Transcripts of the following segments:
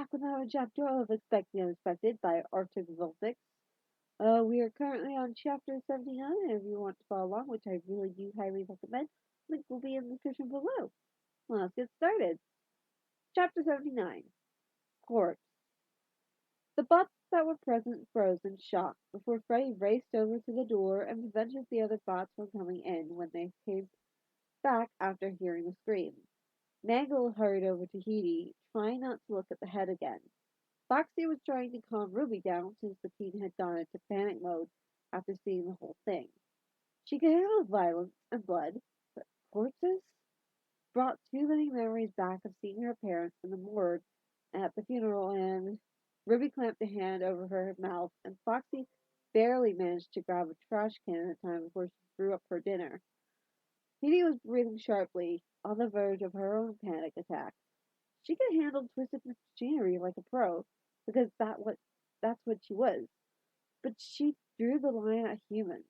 back with another chapter of Expected Unexpected by Arctic Vulpix. We are currently on chapter 79, and if you want to follow along, which I really do highly recommend, link will be in the description below. Let's get started. Chapter 79, Corpse. The bots that were present froze in shock before Freddy raced over to the door and prevented the other bots from coming in when they came back after hearing the scream. Mangle hurried over to Hedy, trying not to look at the head again. Foxy was trying to calm Ruby down since the teen had gone into panic mode after seeing the whole thing. She could handle violence and blood, but corpses brought too many memories back of seeing her parents in the morgue at the funeral, and Ruby clamped a hand over her mouth, and Foxy barely managed to grab a trash can at a time before she threw up her dinner. Hedy was breathing sharply, on the verge of her own panic attack. She could handle twisted machinery like a pro, because that's what she was. But she drew the line at humans.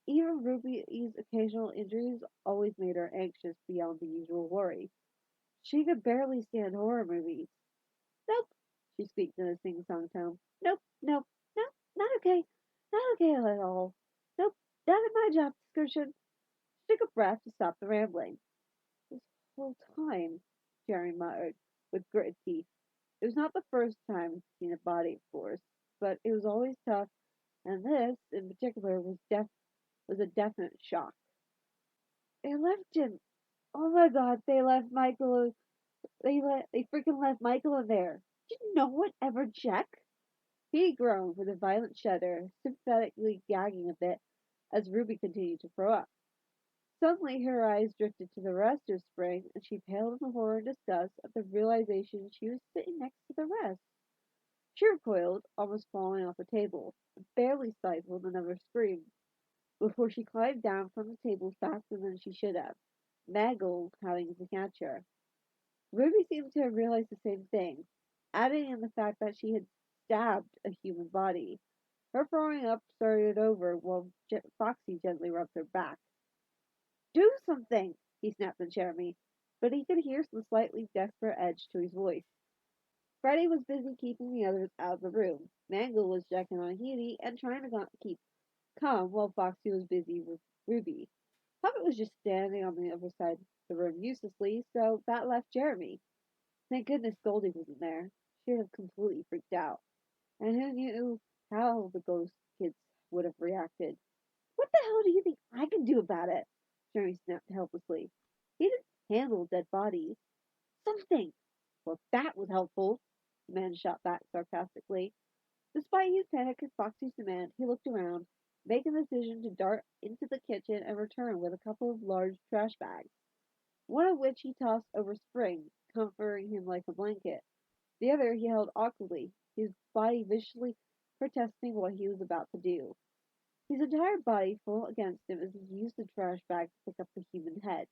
Even Ruby's occasional injuries always made her anxious beyond the usual worry. She could barely stand horror movies. Nope, she squeaked in a sing-song tone. Nope, nope, nope, not okay. Not okay at all. Nope, not in my job description. She took a breath to stop the rambling. This whole time, Jerry muttered, with gritted teeth. It was not the first time he'd seen a body, of course, but it was always tough, and this, in particular, was a definite shock. They left him. Oh my God! They left Michael. They freaking left Michael in there. Did no one ever check? He groaned with a violent shudder, sympathetically gagging a bit as Ruby continued to throw up. Suddenly her eyes drifted to the rest of Spring, and she paled in horror and disgust at the realization she was sitting next to the rest. She recoiled, almost falling off the table, and barely stifled another scream before she climbed down from the table faster than she should have, Mangle having to catch her. Ruby seemed to have realized the same thing, adding in the fact that she had stabbed a human body. Her throwing up started over while Foxy gently rubbed her back. Do something, he snapped at Jeremy, but he could hear some slightly desperate edge to his voice. Freddie was busy keeping the others out of the room. Mangle was checking on Hedy and trying to keep calm while Foxy was busy with Ruby. Puppet was just standing on the other side of the room uselessly, so that left Jeremy. Thank goodness Goldie wasn't there. She'd have completely freaked out. And who knew how the ghost kids would have reacted. What the hell do you think I can do about it? Jeremy snapped helplessly. He didn't handle dead bodies. Something. Well, that was helpful, the man shot back sarcastically. Despite his panic at Foxy's demand, he looked around, making the decision to dart into the kitchen and return with a couple of large trash bags, one of which he tossed over Spring, comforting him like a blanket. The other he held awkwardly, his body viciously protesting what he was about to do. His entire body full against him as he used the trash bag to pick up the human head,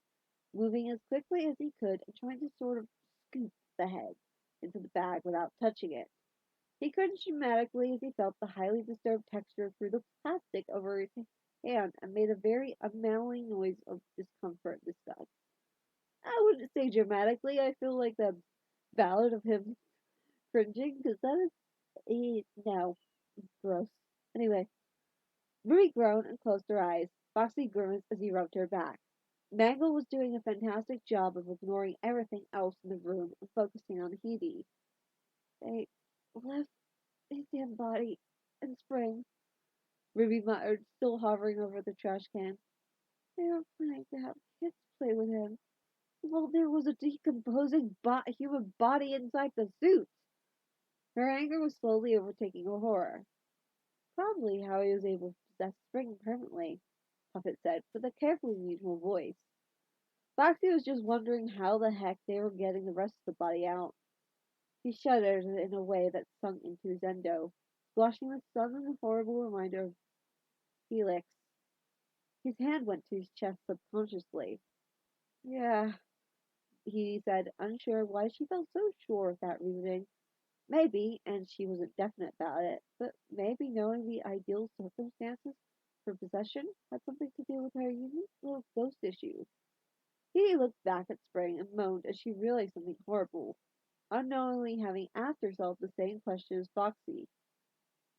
moving as quickly as he could and trying to sort of scoop the head into the bag without touching it. He cringed dramatically as he felt the highly disturbed texture through the plastic over his hand and made a very unmanly noise of discomfort and disgust. I wouldn't say dramatically. I feel like that's valid of him cringing because that is no gross. Anyway, Ruby groaned and closed her eyes. Foxy grimaced as he rubbed her back. Mangle was doing a fantastic job of ignoring everything else in the room and focusing on Hedy. They left his damn body in Spring, Ruby muttered, still hovering over the trash can. They were planning to have kids play with him. Well, there was a decomposing human body inside the suit. Her anger was slowly overtaking her horror. Probably how he was able to possess Spring permanently, Puppet said, with a carefully mutual voice. Foxy was just wondering how the heck they were getting the rest of the body out. He shuddered in a way that sunk into his endo, squashing the sudden horrible reminder of Felix. His hand went to his chest subconsciously. Yeah, he said, unsure why she felt so sure of that reasoning. Maybe, and she wasn't definite about it, but maybe knowing the ideal circumstances for possession had something to do with her unique little ghost issue. He looked back at Spring and moaned as she realized something horrible. unknowingly having asked herself the same question as Foxy.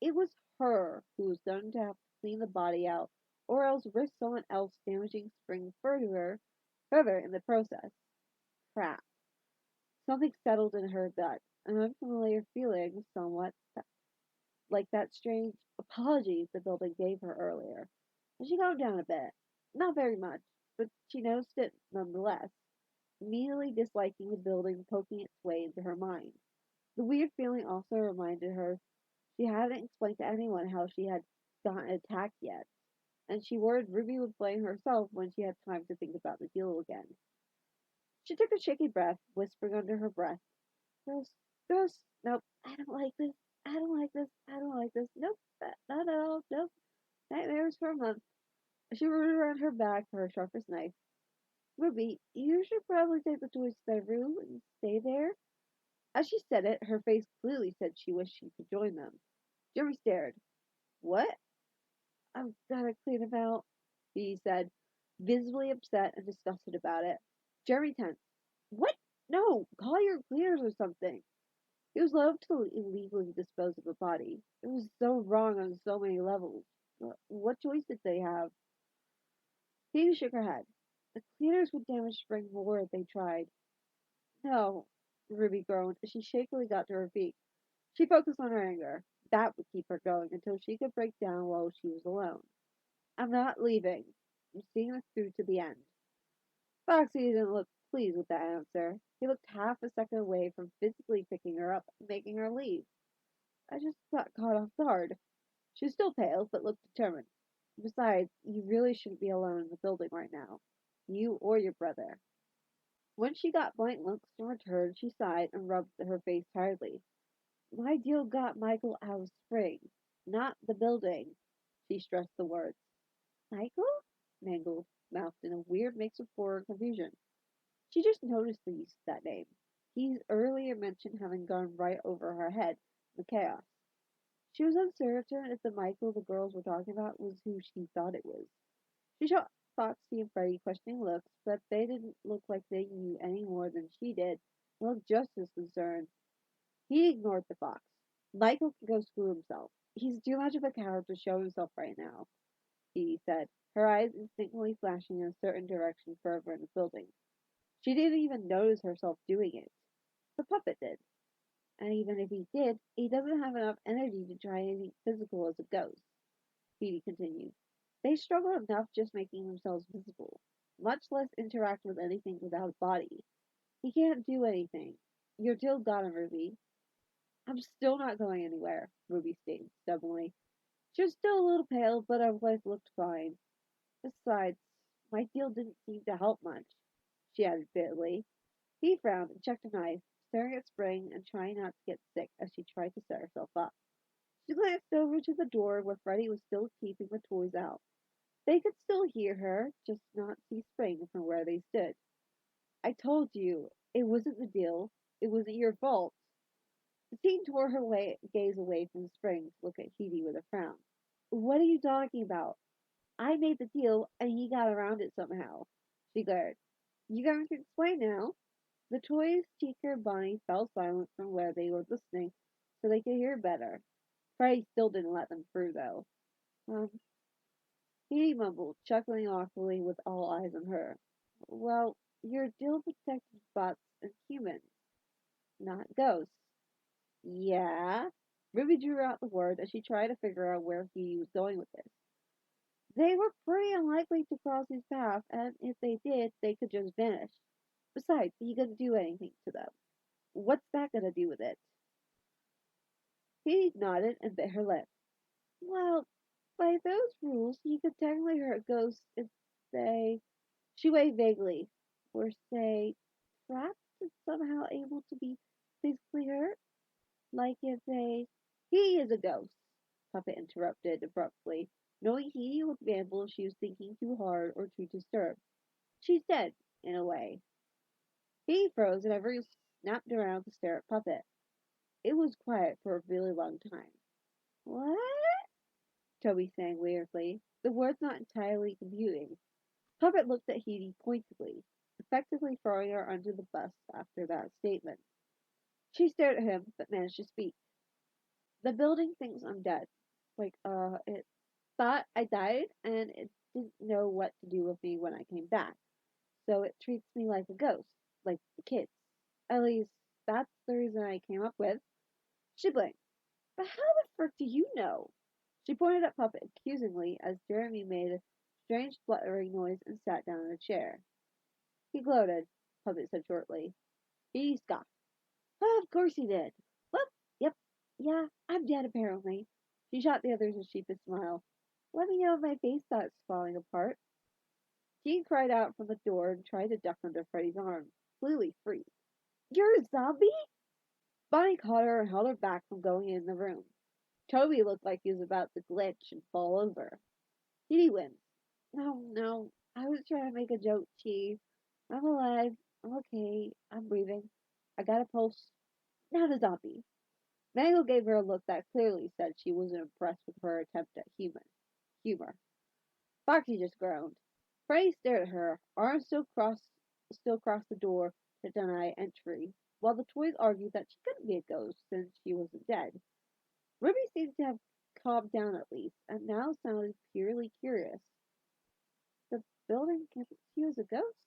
It was her who was going to have to clean the body out, or else risk someone else damaging Spring further in the process. Crap. Something settled in her gut, an unfamiliar feeling, somewhat like that strange apology the building gave her earlier. And she calmed down a bit. Not very much, but she noticed it nonetheless, immediately disliking the building poking its way into her mind. The weird feeling also reminded her she hadn't explained to anyone how she had gotten attacked yet, and she worried Ruby would blame herself when she had time to think about the deal again. She took a shaky breath, whispering under her breath, "Ghost, ghost, nope, I don't like this, I don't like this, I don't like this, nope, not at all, nope, nightmares for a month." She rooted around her bag for her sharpest knife. "Ruby, you should probably take the toys to their room and stay there." As she said it, her face clearly said she wished she could join them. Jeremy stared. "What?" "I've gotta clean them out," he said, visibly upset and disgusted about it. Jeremy tensed. "What? No! Call your cleaners or something." He was loath to illegally dispose of a body. It was so wrong on so many levels. What choice did they have? Phoebe shook her head. The cleaners would damage Spring more if they tried. "No," Ruby groaned as she shakily got to her feet. She focused on her anger. That would keep her going until she could break down while she was alone. "I'm not leaving. I'm seeing this through to the end." Foxy didn't look pleased with that answer. He looked half a second away from physically picking her up and making her leave. "I just got caught off guard." She was still pale, but looked determined. "Besides, you really shouldn't be alone in the building right now. You or your brother." When she got blank looks in return, she sighed and rubbed her face tiredly. "My deal got Michael out of Spring, not the building." She stressed the words. "Michael?" Mangle mouthed in a weird mix of horror and confusion. She just noticed the use of that name. He's earlier mentioned having gone right over her head in the chaos. She was uncertain if the Michael the girls were talking about was who she thought it was. She shot Foxy and Freddie questioning looks, but they didn't look like they knew any more than she did, and looked just as concerned. He ignored the fox. "Michael can go screw himself. He's too much of a coward to show himself right now," he said, her eyes instinctively flashing in a certain direction further in the building. She didn't even notice herself doing it. The puppet did. "And even if he did, he doesn't have enough energy to try anything physical as a ghost," Hedy continued. "They struggle enough just making themselves visible, much less interact with anything without a body. He can't do anything. You're still got him, Ruby." "I'm still not going anywhere," Ruby stated stubbornly. She was still a little pale, but otherwise looked fine. "Besides, my deal didn't seem to help much," she added bitterly. He frowned and checked her knife, staring at Spring and trying not to get sick as she tried to set herself up. She glanced over to the door where Freddie was still keeping the toys out. They could still hear her, just not see Spring from where they stood. "I told you, it wasn't the deal. It wasn't your fault." The teen tore her gaze away from Spring to look at Hedy with a frown. "What are you talking about? I made the deal, and he got around it somehow." She glared. "You going to explain now?" The toys, Chica and Bonnie, fell silent from where they were listening so they could hear better. Freddie still didn't let them through, though. Um, he mumbled, chuckling awkwardly with all eyes on her. "Well, your deal protected bots and humans, not ghosts." "Yeah?" Ruby drew out the word as she tried to figure out where he was going with this. "They were pretty unlikely to cross his path, and if they did, they could just vanish. Besides, he couldn't do anything to them. What's that got to do with it?" He nodded and bit her lip. "Well, by those rules, you could technically hurt ghosts if they," she waved vaguely, "were, say, trapped and somehow able to be physically hurt. Like if they—" "He is a ghost," Puppet interrupted abruptly, knowing he would gamble if she was thinking too hard or too disturbed. "She's dead, in a way." He froze and everyone snapped around to stare at Puppet. It was quiet for a really long time. "What?" Toby sang weirdly, the words not entirely computing. Puppet looked at Hedy pointedly, effectively throwing her under the bus after that statement. She stared at him, but managed to speak. The building thinks I'm dead. It thought I died, and it didn't know what to do with me when I came back. So it treats me like a ghost, like the kids. At least, that's the reason I came up with. She blinked. But how the frick do you know? She pointed at Puppet accusingly as Jeremy made a strange spluttering noise and sat down in a chair. He gloated, Puppet said shortly. He scoffed. Oh, of course he did. Well, yep, yeah, I'm dead apparently. She shot the others a sheepish smile. Let me know if my face starts falling apart. Jean cried out from the door and tried to duck under Freddy's arm, clearly free. You're a zombie? Bonnie caught her and held her back from going in the room. Toby looked like he was about to glitch and fall over. Hedy winced. No, no, I was trying to make a joke, Chief. I'm alive. I'm okay. I'm breathing. I got a pulse. Not a zombie. Mangle gave her a look that clearly said she wasn't impressed with her attempt at humor. Foxy just groaned. Freddy stared at her, arms still across the door to deny entry, while the toys argued that she couldn't be a ghost since she wasn't dead. Ruby seemed to have calmed down at least, and now sounded purely curious. The building can you as a ghost?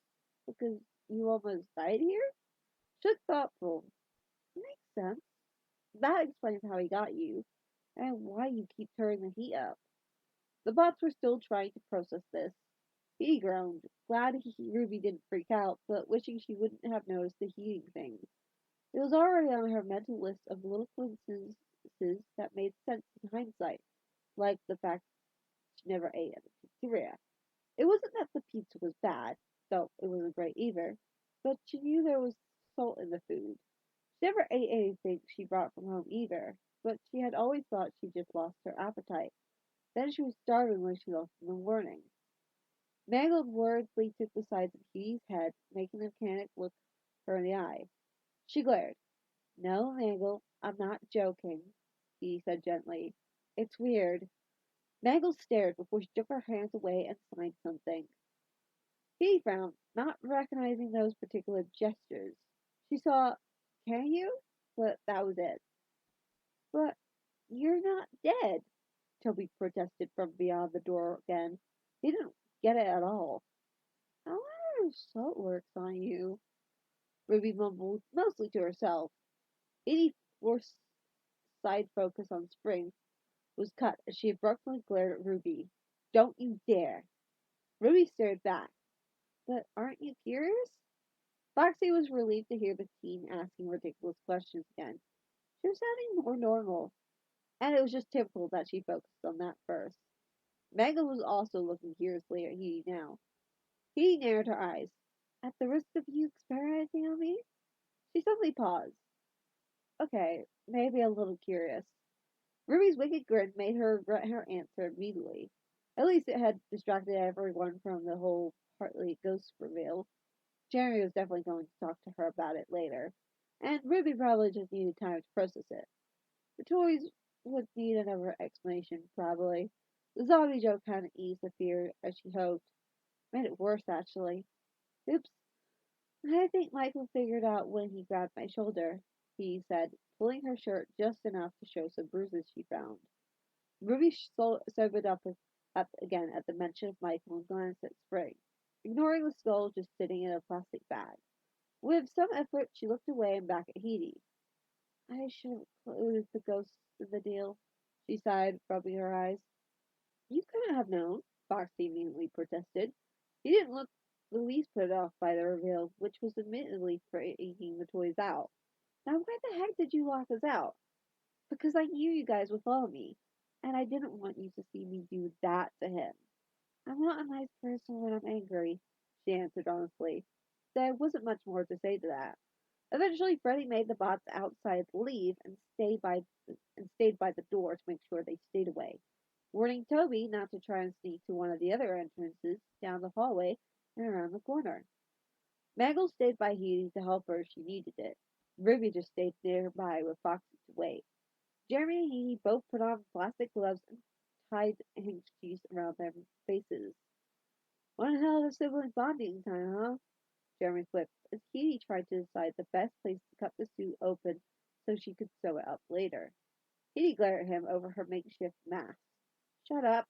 Because you almost died here? Shook thoughtful. Makes sense. That explains how he got you, and why you keep turning the heat up. The bots were still trying to process this. He groaned, glad Ruby didn't freak out, but wishing she wouldn't have noticed the heating thing. It was already on her mental list of little coincidences that made sense in hindsight, like the fact she never ate at the pizzeria. It wasn't that the pizza was bad, though it wasn't great either, but she knew there was salt in the food. She never ate anything she brought from home either, but she had always thought she just lost her appetite. Then she was starving when she left in the morning. Mangled worriedly took the sides of Hedy's head, making the mechanic look her in the eye. She glared. No, Mangle, I'm not joking, he said gently. It's weird. Mangle stared before she took her hands away and signed something. He frowned, not recognizing those particular gestures. She saw, can you? But that was it. But you're not dead, Toby protested from beyond the door again. He didn't get it at all. I wonder if salt works on you, Ruby mumbled, mostly to herself. Any forced side focus on Spring was cut as she abruptly glared at Ruby. Don't you dare! Ruby stared back. But aren't you curious? Foxy was relieved to hear the teen asking ridiculous questions again. She was sounding more normal, and it was just typical that she focused on that first. Mangle was also looking curiously at Hedy now. Hedy narrowed her eyes. At the risk of you experimenting on me? She suddenly paused. Okay, maybe a little curious. Ruby's wicked grin made her regret her answer immediately. At least it had distracted everyone from the whole partly ghost reveal. Jeremy was definitely going to talk to her about it later, and Ruby probably just needed time to process it. The toys would need another explanation, probably. The zombie joke kind of eased the fear as she hoped. Made it worse, actually. Oops, I think Michael figured out when he grabbed my shoulder, he said, pulling her shirt just enough to show some bruises she found. Ruby sobered up again at the mention of Michael and glanced at Spring, ignoring the skull just sitting in a plastic bag. With some effort, she looked away and back at Hedy. I should have included the ghosts in the deal, she sighed, rubbing her eyes. You couldn't have known, Foxy immediately protested. He didn't look the least put off by the reveal, which was admittedly freaking the toys out. Now why the heck did you lock us out? Because I knew you guys would follow me, and I didn't want you to see me do that to him. I'm not a nice person when I'm angry, she answered honestly. There wasn't much more to say to that. Eventually, Freddie made the bots outside leave and stayed by the door to make sure they stayed away, warning Toby not to try and sneak to one of the other entrances down the hallway and around the corner. Mangle stayed by Hedy to help her if she needed it. Ruby just stayed nearby with Foxy to wait. Jeremy and Hedy both put on plastic gloves and tied handkerchiefs around their faces. One hell of a sibling bonding time, huh? Jeremy quipped as Hedy tried to decide the best place to cut the suit open so she could sew it up later. Hedy glared at him over her makeshift mask. Shut up.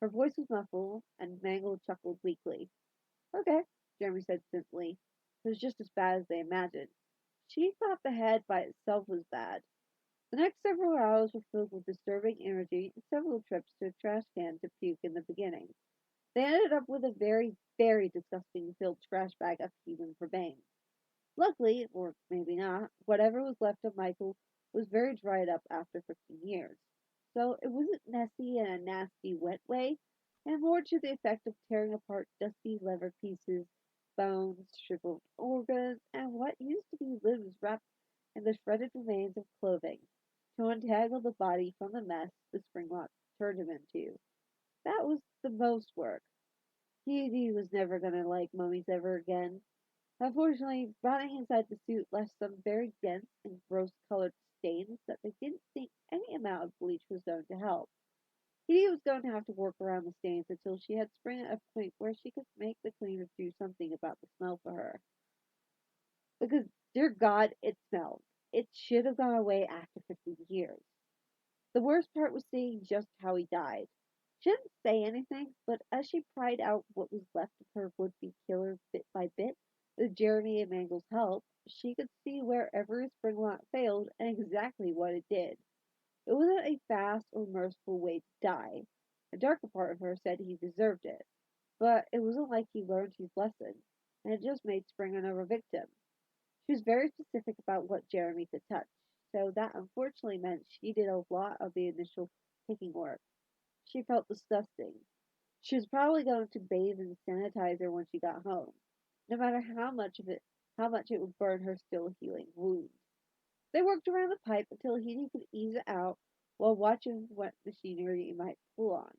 Her voice was muffled, and Mangle chuckled weakly. Okay, Jeremy said simply. It was just as bad as they imagined. She thought the head by itself was bad. The next several hours were filled with disturbing energy and several trips to a trash can to puke in the beginning. They ended up with a very, very disgusting filled trash bag of human remains. Luckily, or maybe not, whatever was left of Michael was very dried up after 15 years. So it wasn't messy in a nasty, wet way, and more to the effect of tearing apart dusty leather pieces, bones, shriveled organs, and what used to be limbs wrapped in the shredded remains of clothing, to untangle the body from the mess the springlock turned him into. That was the most work. He was never gonna like mummies ever again. Unfortunately, rotting inside the suit left some very dense and gross colored stains that they didn't think any amount of bleach was going to help. Hedy was going to have to work around the stains until she had Spring at a point where she could make the cleaners do something about the smell for her. Because, dear God, it smelled. It should have gone away after 15 years. The worst part was seeing just how he died. She didn't say anything, but as she pried out what was left of her would-be killer bit by bit, with Jeremy and Mangle's help, she could see where every springlock failed and exactly what it did. It wasn't a fast or merciful way to die. The darker part of her said he deserved it, but it wasn't like he learned his lesson, and it just made Spring another victim. She was very specific about what Jeremy could touch, so that unfortunately meant she did a lot of the initial picking work. She felt disgusting. She was probably going to bathe in sanitizer when she got home, no matter how much it would burn her still healing wound. They worked around the pipe until Hedy could ease it out while watching what machinery it might pull on.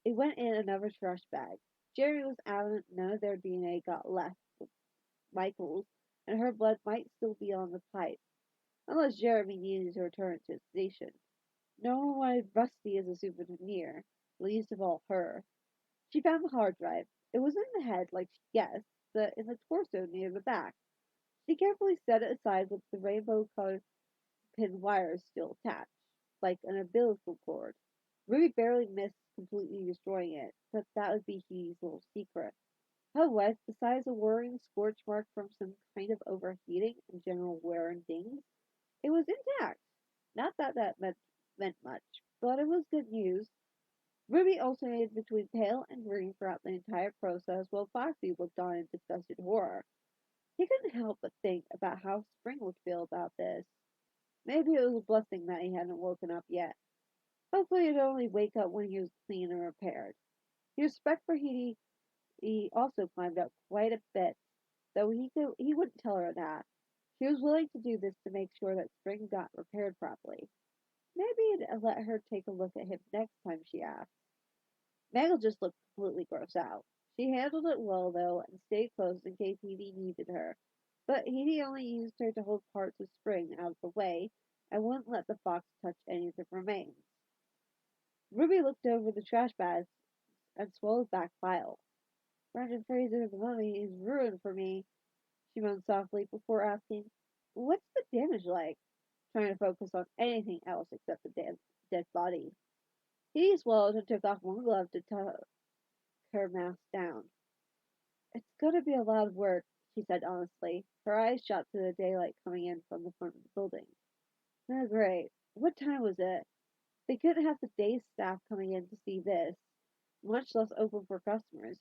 It went in another trash bag. Jerry was adamant none of their DNA got left with Michael's, and her blood might still be on the pipe, unless Jeremy needed to return to his station. No one wanted Rusty as a souvenir, least of all her. She found the hard drive. It was in the head, like she guessed, but in the torso near the back. She carefully set it aside with the rainbow-colored pin wires still attached, like an umbilical cord. Ruby barely missed completely destroying it, but that would be Healy's little secret. Otherwise, besides a worrying scorch mark from some kind of overheating and general wear and dings, it was intact. Not that meant much, but it was good news. Ruby alternated between pale and green throughout the entire process, while Foxy looked on in disgusted horror. He couldn't help but think about how Spring would feel about this. Maybe it was a blessing that he hadn't woken up yet. Hopefully he'd only wake up when he was clean and repaired. His respect for Hedy he also climbed up quite a bit, though he wouldn't tell her that. He was willing to do this to make sure that Spring got repaired properly. Maybe he'd let her take a look at him next time she asked. Mangle just looked completely grossed out. She handled it well, though, and stayed close in case Hedy needed her. But Hedy only used her to hold parts of Spring out of the way, and wouldn't let the fox touch any of the remains. Ruby looked over the trash bags and swallowed back bile. Brendan Fraser's mummy is ruined for me, she moaned softly before asking, What's the damage like? Trying to focus on anything else except the dead body. Hedy swallowed and took off one glove to tuck her mask down. It's going to be a lot of work, she said honestly, her eyes shot to the daylight coming in from the front of the building. Oh, great. What time was it? They couldn't have the day staff coming in to see this, much less open for customers.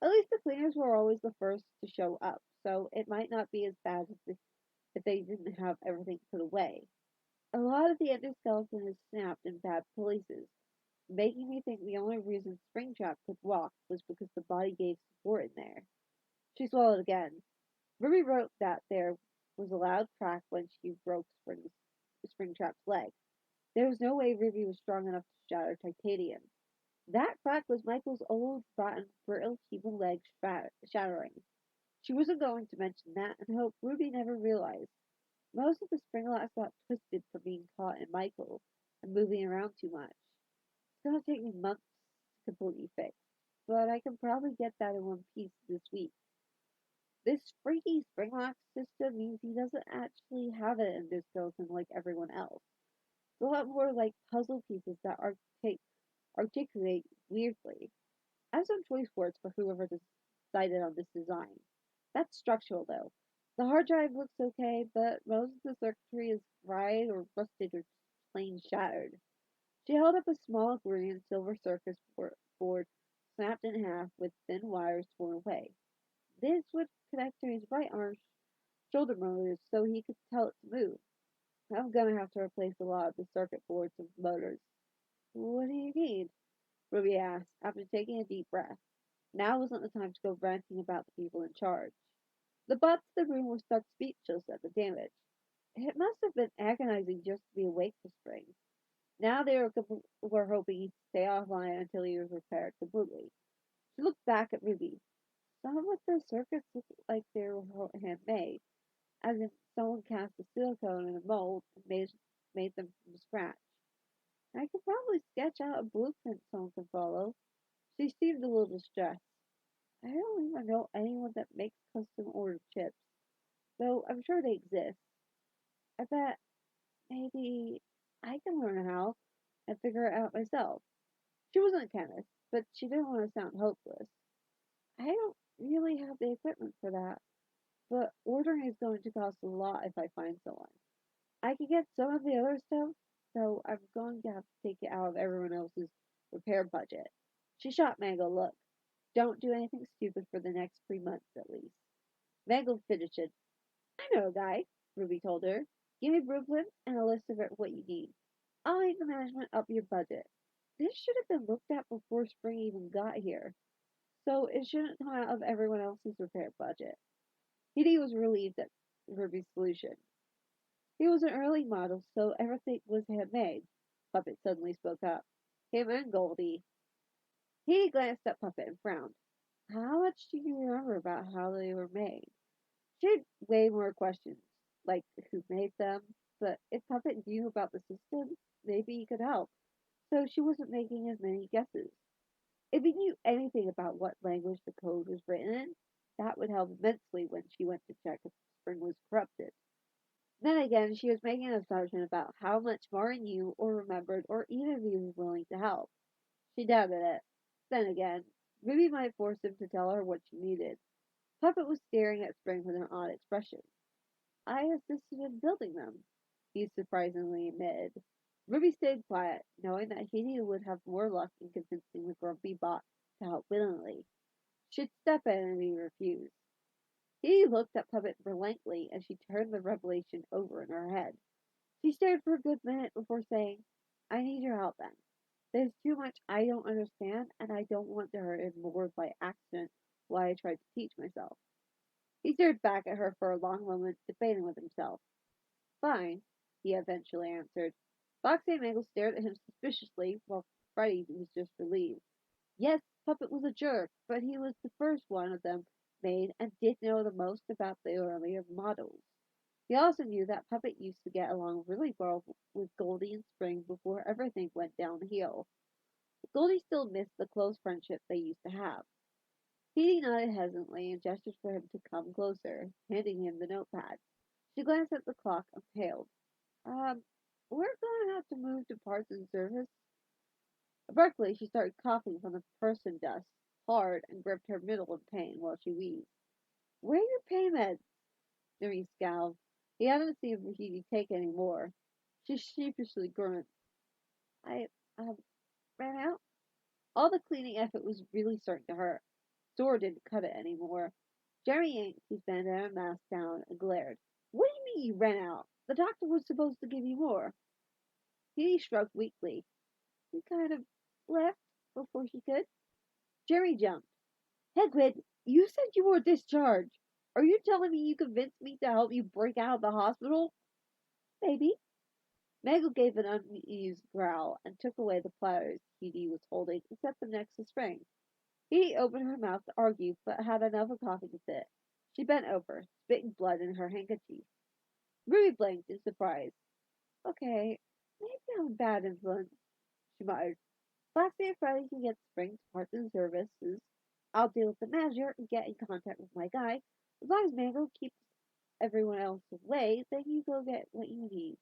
At least the cleaners were always the first to show up, so it might not be as bad if they didn't have everything put away. A lot of the endoskeleton is snapped in bad places, making me think the only reason Springtrap could walk was because the body gave support in there. She swallowed again. Ruby wrote that there was a loud crack when she broke Springtrap's leg. There was no way Ruby was strong enough to shatter titanium. That crack was Michael's old, rotten, brittle human leg shattering. She wasn't going to mention that and hoped Ruby never realized. Most of the springlocks got twisted from being caught in Michael and moving around too much. It's going to take me months to completely fix, but I can probably get that in one piece this week. This freaky spring lock system means he doesn't actually have an endoskeleton like everyone else. It's a lot more like puzzle pieces that articulate weirdly. I have some choice words for whoever decided on this design. That's structural though. The hard drive looks okay, but most of the circuitry is fried or rusted or plain shattered. She held up a small green and silver circuit board snapped in half with thin wires torn away. This would connect to his right arm's shoulder motors so he could tell it to move. I'm gonna have to replace a lot of the circuit boards and motors. What do you need? Ruby asked after taking a deep breath. Now wasn't the time to go ranting about the people in charge. The bots in the room were stuck speechless at the damage. It must have been agonizing just to be awake for Spring. Now they were hoping he'd stay offline until he was repaired completely. She looked back at Ruby. Some of the circuits looked like they were handmade, as if someone cast a silicone in a mold and made them from scratch. I could probably sketch out a blueprint someone can follow. She seemed a little distressed. I don't even know anyone that makes custom ordered chips, though I'm sure they exist. I bet maybe I can learn how and figure it out myself. She wasn't a chemist, but she didn't want to sound hopeless. I don't really have the equipment for that, but ordering is going to cost a lot if I find someone. I could get some of the other stuff, so I'm going to have to take it out of everyone else's repair budget. She shot Mangle a look. Don't do anything stupid for the next 3 months at least. Mangle fidgeted. I know a guy, Ruby told her. Give me blueprints and a list of what you need. I'll make the management up your budget. This should have been looked at before spring even got here, so it shouldn't come out of everyone else's repair budget. Hedy was relieved at Ruby's solution. He was an early model, so everything was handmade. Puppet suddenly spoke up. Him and Goldie. Hedy glanced at Puppet and frowned. How much do you remember about how they were made? She had way more questions, like who made them, but if Puppet knew about the system, maybe he could help. So she wasn't making as many guesses. If he knew anything about what language the code was written in, that would help immensely when she went to check if Spring was corrupted. Then again, she was making an assumption about how much Mara knew or remembered, or even if he was willing to help. She doubted it. Then again, Ruby might force him to tell her what she needed. Puppet was staring at Spring with an odd expression. I assisted in building them, he surprisingly admitted. Ruby stayed quiet, knowing that Hedy would have more luck in convincing the grumpy bot to help willingly. She'd step in and he refused. Hedy looked at Puppet blankly as she turned the revelation over in her head. She stared for a good minute before saying, I need your help then. There's too much I don't understand, and I don't want to hurt him more by accident while I try to teach myself. He stared back at her for a long moment, debating with himself. Fine, he eventually answered. Foxy and Mangle stared at him suspiciously, while Freddy was just relieved. Yes, Puppet was a jerk, but he was the first one of them made and did know the most about the earlier models. He also knew that Puppet used to get along really well with Goldie and Spring before everything went downhill. Goldie still missed the close friendship they used to have. Petey nodded hesitantly and gestured for him to come closer, handing him the notepad. She glanced at the clock and paled. We're going to have to move to parts and service. Abruptly, she started coughing from the person dust, hard, and gripped her middle in pain while she wheezed. Where are your pain meds? Jimmy scowled. He hadn't seen Petey take any more. She sheepishly grunted. I, ran out. All the cleaning effort was really starting to hurt. Dora didn't cut it anymore. Jerry yanked his bandana mask down and glared. What do you mean you ran out? The doctor was supposed to give you more. He shrugged weakly. He kind of left before he could. Jerry jumped. Hegwin, you said you were discharged. Are you telling me you convinced me to help you break out of the hospital? Maybe. Mangle gave an uneasy growl and took away the platters Hedy was holding and set them next to Spring. Hedy opened her mouth to argue, but had another coughing fit. She bent over, spitting blood in her handkerchief. Ruby blinked in surprise. Okay, maybe I'm a bad influence, she muttered. Foxy and Freddy can get Spring to parts and services. I'll deal with the manager and get in contact with my guy As long as Mangle keeps everyone else away, then you go get what you need.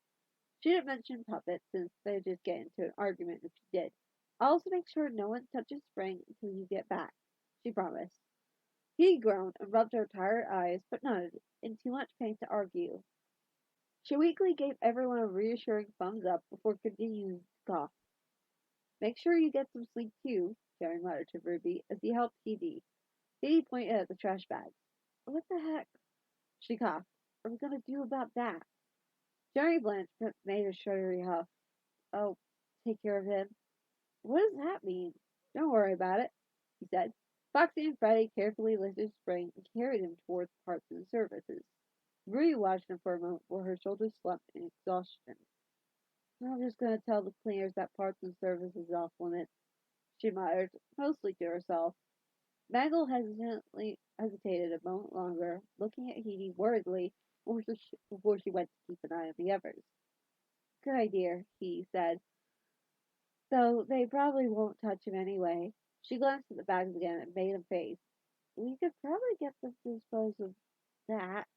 She didn't mention puppets since they'd just get into an argument if she did. I'll also make sure no one touches Spring until you get back, she promised. He groaned and rubbed her tired eyes, but nodded, in too much pain to argue. She weakly gave everyone a reassuring thumbs up before continuing to cough. Make sure you get some sleep too, Jerry muttered to Ruby as he helped Hedy. Hedy pointed at the trash bag. What the heck? She coughed. What are we gonna do about that? Jerry Blanche made a shuddery huff. Oh, take care of him. What does that mean? Don't worry about it, he said. Foxy and Freddie carefully lifted Spring and carried him towards parts and services. Ruby watched him for a moment before her shoulders slumped in exhaustion. I'm just going to tell the cleaners that parts and service is off limits, she muttered, mostly to herself. Mangle hesitated a moment longer, looking at Hedy worriedly before she went to keep an eye on the others. Good idea, he said, though they probably won't touch him anyway. She glanced at the bags again and made a face. We could probably get them to dispose of that.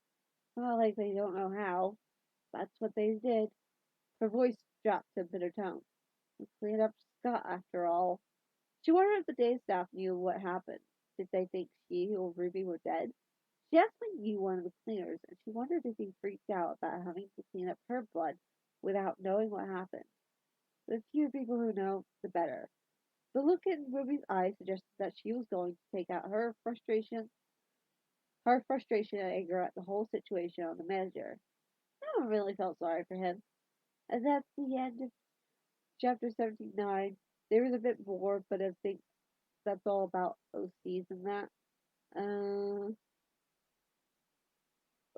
Not like they don't know how. That's what they did. Her voice dropped to a bitter tone. We cleaned up Scott after all. She wondered if the day staff knew what happened. Did they think she or Ruby were dead? She actually knew one of the cleaners, and she wondered if he freaked out about having to clean up her blood without knowing what happened. The fewer people who know, the better. The look in Ruby's eyes suggested that she was going to take out her frustration and anger at the whole situation on the manager. No one really felt sorry for him. And that's the end of chapter 79. There was a bit more, but I think that's all about OCs and that.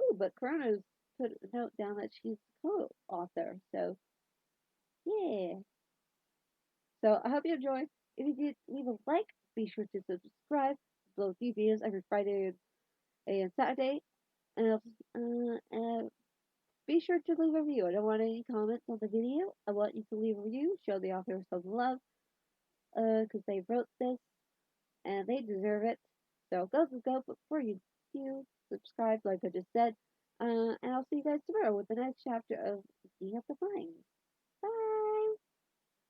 Ooh, but Corona's put a note down that she's the co-author. So, yeah. So, I hope you enjoyed. If you did, leave a like. Be sure to subscribe. Upload new videos every Friday and Saturday. And be sure to leave a review. I don't want any comments on the video. I want you to leave a review. Show the author some love. Because they wrote this. And they deserve it. So go. But before you do, subscribe, like I just said. And I'll see you guys tomorrow with the next chapter of Being Up the Mind.